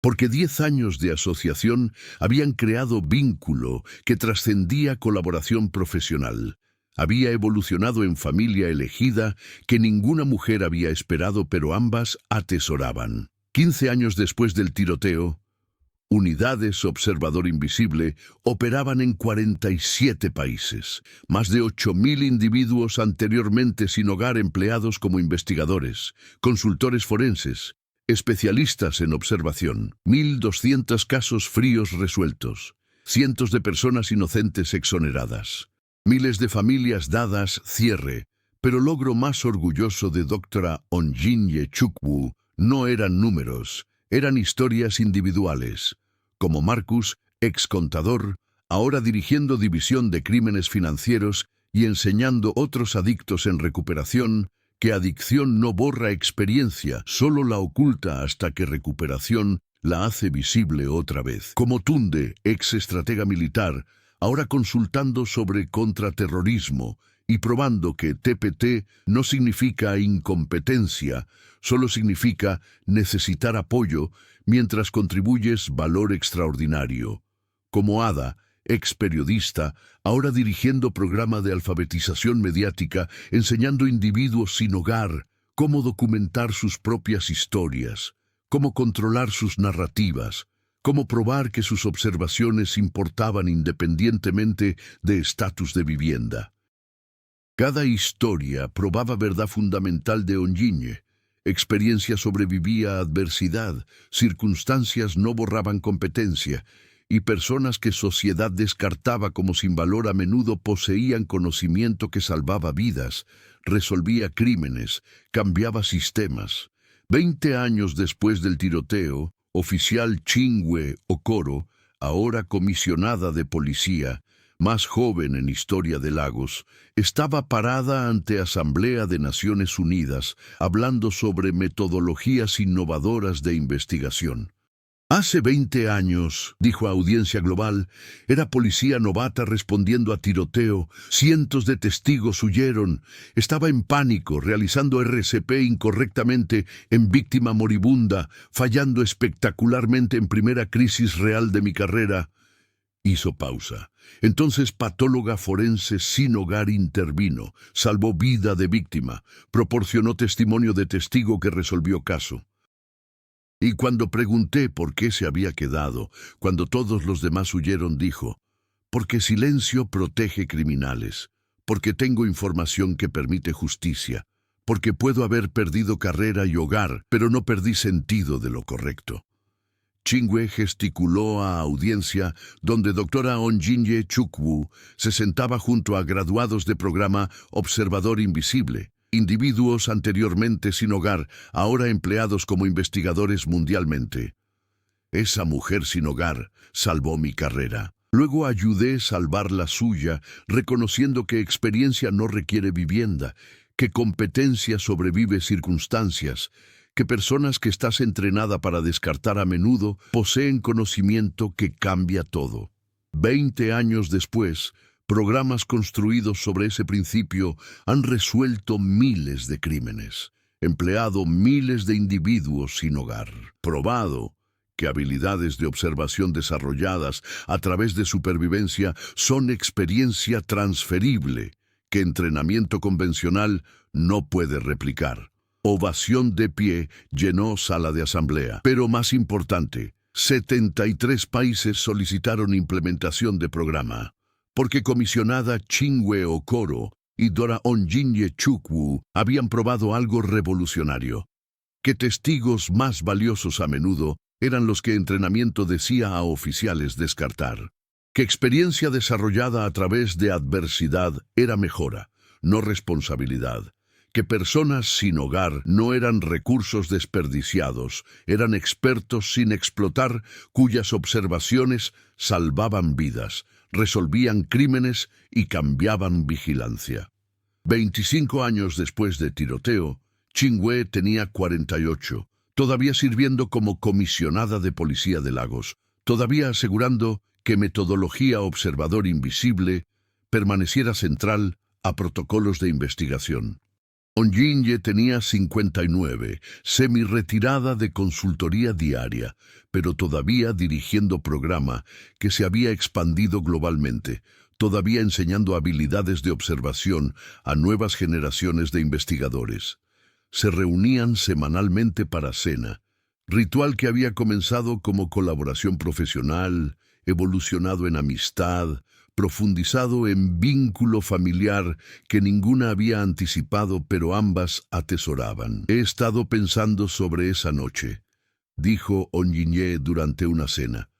Porque 10 años de asociación habían creado vínculo que trascendía colaboración profesional. Había evolucionado en familia elegida que ninguna mujer había esperado, pero ambas atesoraban. 15 años después del tiroteo, unidades Observador Invisible operaban en 47 países. Más de 8.000 individuos anteriormente sin hogar empleados como investigadores, consultores forenses, especialistas en observación. 1.200 casos fríos resueltos. Cientos de personas inocentes exoneradas. Miles de familias dadas cierre. Pero logro más orgulloso de Dra. Onjinye Chukwu no eran números, eran historias individuales. Como Marcus, ex contador, ahora dirigiendo división de crímenes financieros y enseñando otros adictos en recuperación, que adicción no borra experiencia, solo la oculta hasta que recuperación la hace visible otra vez. Como Tunde, ex estratega militar, ahora consultando sobre contraterrorismo y probando que TPT no significa incompetencia, solo significa necesitar apoyo mientras contribuyes valor extraordinario. Como Ada, ex periodista, ahora dirigiendo programa de alfabetización mediática, enseñando individuos sin hogar cómo documentar sus propias historias, cómo controlar sus narrativas, cómo probar que sus observaciones importaban independientemente de estatus de vivienda. Cada historia probaba verdad fundamental de Onjinye. Experiencia sobrevivía a adversidad, circunstancias no borraban competencia, y personas que sociedad descartaba como sin valor a menudo poseían conocimiento que salvaba vidas, resolvía crímenes, cambiaba sistemas. 20 años después del tiroteo, oficial Chingwe Okoro, ahora comisionada de policía, más joven en historia de Lagos, estaba parada ante Asamblea de Naciones Unidas, hablando sobre metodologías innovadoras de investigación. Hace 20 años, dijo a Audiencia Global, era policía novata respondiendo a tiroteo, cientos de testigos huyeron, estaba en pánico, realizando RCP incorrectamente en víctima moribunda, fallando espectacularmente en primera crisis real de mi carrera. Hizo pausa. Entonces patóloga forense sin hogar intervino, salvó vida de víctima, proporcionó testimonio de testigo que resolvió caso. Y cuando pregunté por qué se había quedado, cuando todos los demás huyeron, dijo, porque silencio protege criminales, porque tengo información que permite justicia, porque puedo haber perdido carrera y hogar, pero no perdí sentido de lo correcto. Chingwe gesticuló a Audiencia, donde doctora Onjinye Chukwu se sentaba junto a graduados de programa Observador Invisible, individuos anteriormente sin hogar, ahora empleados como investigadores mundialmente. Esa mujer sin hogar salvó mi carrera. Luego ayudé a salvar la suya, reconociendo que experiencia no requiere vivienda, que competencia sobrevive circunstancias, que personas que estás entrenada para descartar a menudo poseen conocimiento que cambia todo. 20 años después, programas construidos sobre ese principio han resuelto miles de crímenes, empleado miles de individuos sin hogar, probado que habilidades de observación desarrolladas a través de supervivencia son experiencia transferible que entrenamiento convencional no puede replicar. Ovación de pie llenó sala de asamblea. Pero más importante, 73 países solicitaron implementación de programa, porque comisionada Chingwe Okoro y Dora Onjinye Chukwu habían probado algo revolucionario, que testigos más valiosos a menudo eran los que entrenamiento decía a oficiales descartar, que experiencia desarrollada a través de adversidad era mejora, no responsabilidad, que personas sin hogar no eran recursos desperdiciados, eran expertos sin explotar cuyas observaciones salvaban vidas, resolvían crímenes y cambiaban vigilancia. 25 años después de tiroteo, Chingwe tenía 48, todavía sirviendo como comisionada de policía de Lagos, todavía asegurando que metodología observador invisible permaneciera central a protocolos de investigación. Onjinye tenía 59, semi-retirada de consultoría diaria, pero todavía dirigiendo programa que se había expandido globalmente, todavía enseñando habilidades de observación a nuevas generaciones de investigadores. Se reunían semanalmente para cena, ritual que había comenzado como colaboración profesional, evolucionado en amistad, profundizado en vínculo familiar que ninguna había anticipado, pero ambas atesoraban. He estado pensando sobre esa noche, dijo Onjinye durante una cena.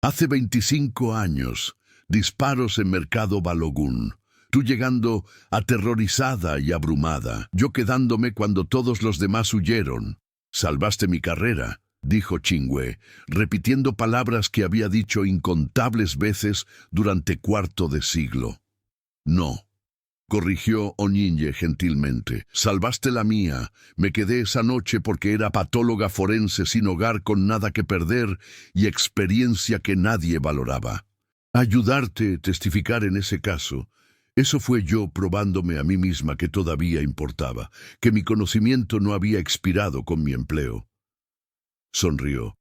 Hace 25 años, disparos en Mercado Balogun, tú llegando aterrorizada y abrumada, yo quedándome cuando todos los demás huyeron. Salvaste mi carrera, dijo Chingwe, repitiendo palabras que había dicho incontables veces durante cuarto de siglo. No, corrigió Onjinye gentilmente. Salvaste la mía. Me quedé esa noche porque era patóloga forense sin hogar con nada que perder y experiencia que nadie valoraba. Ayudarte, testificar en ese caso, eso fue yo probándome a mí misma que todavía importaba, que mi conocimiento no había expirado con mi empleo. Sonrió.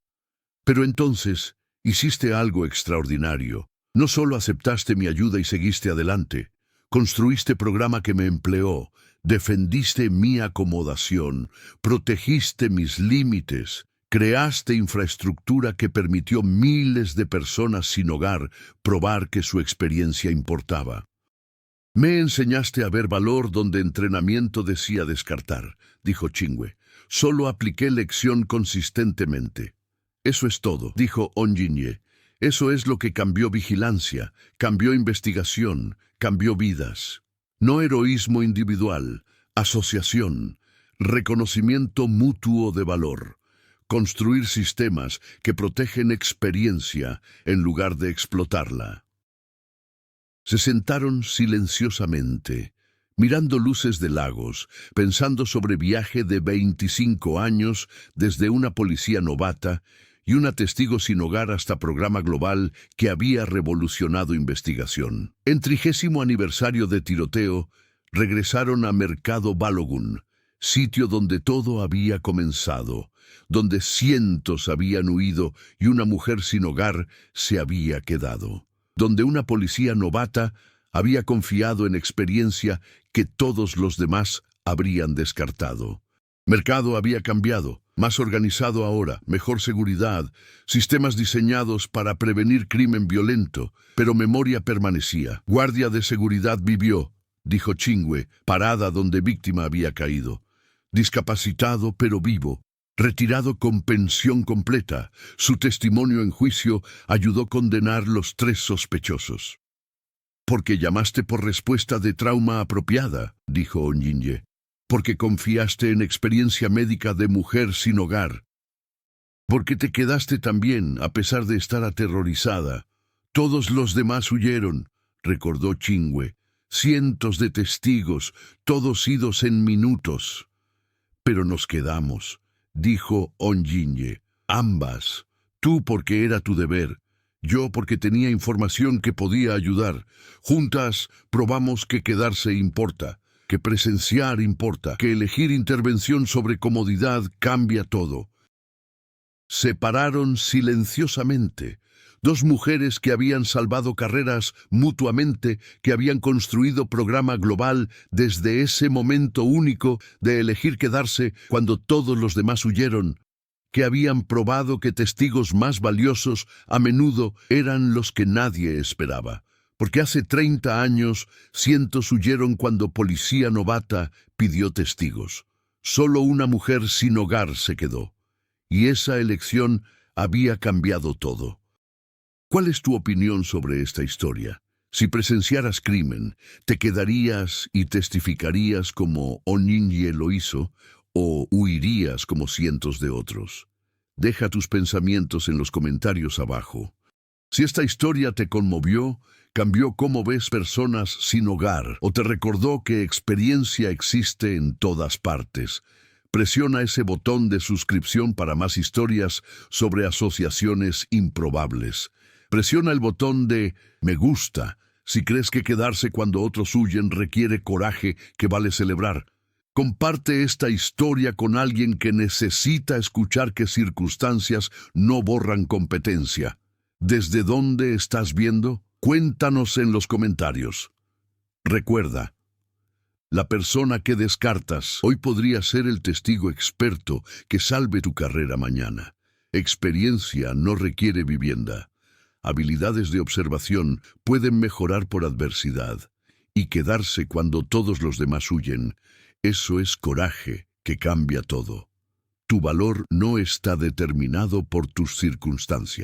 Pero entonces hiciste algo extraordinario. No solo aceptaste mi ayuda y seguiste adelante, construiste programa que me empleó, defendiste mi acomodación, protegiste mis límites, creaste infraestructura que permitió miles de personas sin hogar probar que su experiencia importaba. Me enseñaste a ver valor donde entrenamiento decía descartar, dijo Chingwe. Solo apliqué lección consistentemente. Eso es todo, dijo Onjinye. Eso es lo que cambió vigilancia, cambió investigación, cambió vidas. No heroísmo individual, asociación, reconocimiento mutuo de valor. Construir sistemas que protegen experiencia en lugar de explotarla. Se sentaron silenciosamente, mirando luces de lagos, pensando sobre viaje de 25 años desde una policía novata y una testigo sin hogar hasta programa global que había revolucionado investigación. En 30º aniversario de tiroteo, regresaron a Mercado Balogun, sitio donde todo había comenzado, donde cientos habían huido y una mujer sin hogar se había quedado, donde una policía novata había confiado en experiencia que todos los demás habrían descartado. Mercado había cambiado, más organizado ahora, mejor seguridad, sistemas diseñados para prevenir crimen violento, pero memoria permanecía. Guardia de seguridad vivió, dijo Chingwe, parada donde víctima había caído. Discapacitado pero vivo, retirado con pensión completa, su testimonio en juicio ayudó a condenar los 3 sospechosos. Porque llamaste por respuesta de trauma apropiada, dijo Onyinye. Porque confiaste en experiencia médica de mujer sin hogar. Porque te quedaste también, a pesar de estar aterrorizada. Todos los demás huyeron, recordó Chingwe. Cientos de testigos, todos idos en minutos. Pero nos quedamos, dijo Onyinye. Ambas. Tú porque era tu deber. Yo porque tenía información que podía ayudar. Juntas probamos que quedarse importa, que presenciar importa, que elegir intervención sobre comodidad cambia todo. Se pararon silenciosamente. 2 mujeres que habían salvado carreras mutuamente, que habían construido programa global desde ese momento único de elegir quedarse cuando todos los demás huyeron, que habían probado que testigos más valiosos a menudo eran los que nadie esperaba. Porque hace 30 años cientos huyeron cuando policía novata pidió testigos. Solo una mujer sin hogar se quedó. Y esa elección había cambiado todo. ¿Cuál es tu opinión sobre esta historia? Si presenciaras crimen, ¿te quedarías y testificarías como Onyinye lo hizo o huirías como cientos de otros? Deja tus pensamientos en los comentarios abajo. Si esta historia te conmovió, cambió cómo ves personas sin hogar o te recordó que experiencia existe en todas partes, presiona ese botón de suscripción para más historias sobre asociaciones improbables. Presiona el botón de me gusta si crees que quedarse cuando otros huyen requiere coraje que vale celebrar. Comparte esta historia con alguien que necesita escuchar que circunstancias no borran competencia. ¿Desde dónde estás viendo? Cuéntanos en los comentarios. Recuerda, la persona que descartas hoy podría ser el testigo experto que salve tu carrera mañana. Experiencia no requiere vivienda. Habilidades de observación pueden mejorar por adversidad. Y quedarse cuando todos los demás huyen, eso es coraje que cambia todo. Tu valor no está determinado por tus circunstancias.